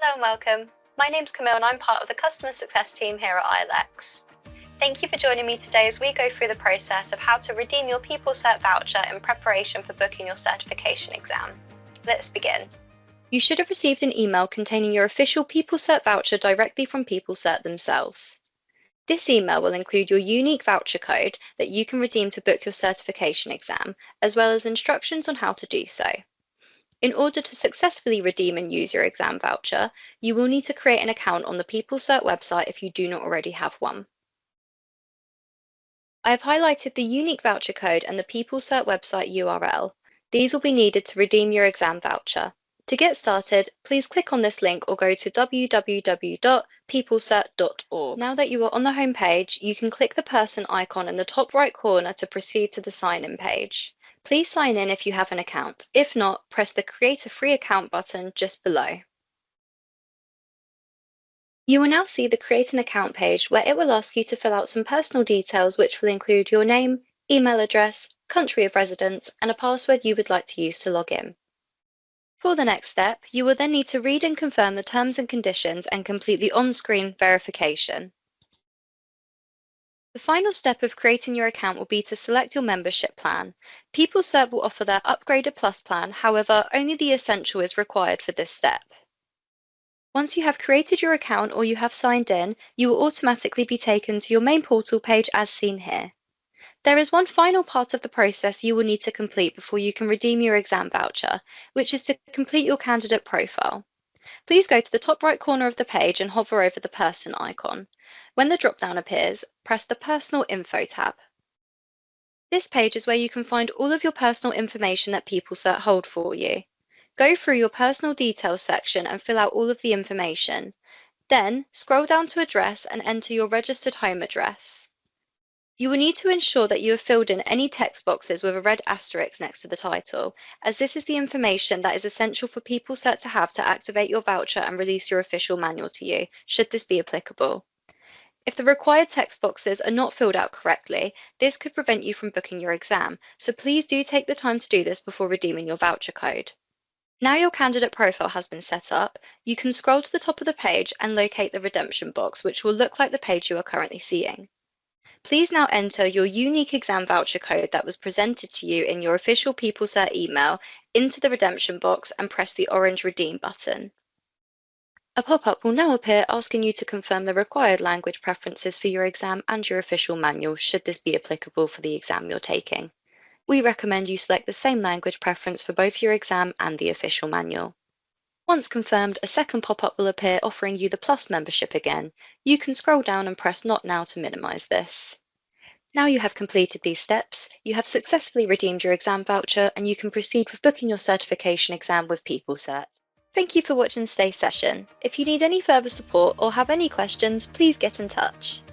Hello and welcome. My name's Camille and I'm part of the customer success team here at ILX. Thank you for joining me today as we go through the process of how to redeem your PeopleCert voucher in preparation for booking your certification exam. Let's begin. You should have received an email containing your official PeopleCert voucher directly from PeopleCert themselves. This email will include your unique voucher code that you can redeem to book your certification exam, as well as instructions on how to do so. In order to successfully redeem and use your exam voucher, you will need to create an account on the PeopleCert website if you do not already have one. I have highlighted the unique voucher code and the PeopleCert website URL. These will be needed to redeem your exam voucher. To get started, please click on this link or go to www.peoplecert.org. Now that you are on the home page, you can click the person icon in the top right corner to proceed to the sign-in page. Please sign in if you have an account. If not, press the Create a Free Account button just below. You will now see the Create an Account page where it will ask you to fill out some personal details which will include your name, email address, country of residence, and a password you would like to use to log in. For the next step, you will then need to read and confirm the terms and conditions and complete the on-screen verification. The final step of creating your account will be to select your membership plan. PeopleCert will offer their Upgraded Plus plan, however, only the Essential is required for this step. Once you have created your account or you have signed in, you will automatically be taken to your main portal page as seen here. There is one final part of the process you will need to complete before you can redeem your exam voucher, which is to complete your candidate profile. Please go to the top right corner of the page and hover over the person icon. When the drop-down appears, press the Personal Info tab. This page is where you can find all of your personal information that PeopleCert hold for you. Go through your personal details section and fill out all of the information. Then, scroll down to Address and enter your registered home address. You will need to ensure that you have filled in any text boxes with a red asterisk next to the title, as this is the information that is essential for PeopleCert to have to activate your voucher and release your official manual to you, should this be applicable. If the required text boxes are not filled out correctly, this could prevent you from booking your exam, so please do take the time to do this before redeeming your voucher code. Now your candidate profile has been set up, you can scroll to the top of the page and locate the redemption box, which will look like the page you are currently seeing. Please now enter your unique exam voucher code that was presented to you in your official PeopleCert email into the redemption box and press the orange Redeem button. A pop-up will now appear asking you to confirm the required language preferences for your exam and your official manual, should this be applicable for the exam you're taking. We recommend you select the same language preference for both your exam and the official manual. Once confirmed, a second pop-up will appear offering you the Plus membership again. You can scroll down and press Not Now to minimize this. Now you have completed these steps, you have successfully redeemed your exam voucher and you can proceed with booking your certification exam with PeopleCert. Thank you for watching today's session. If you need any further support or have any questions, please get in touch.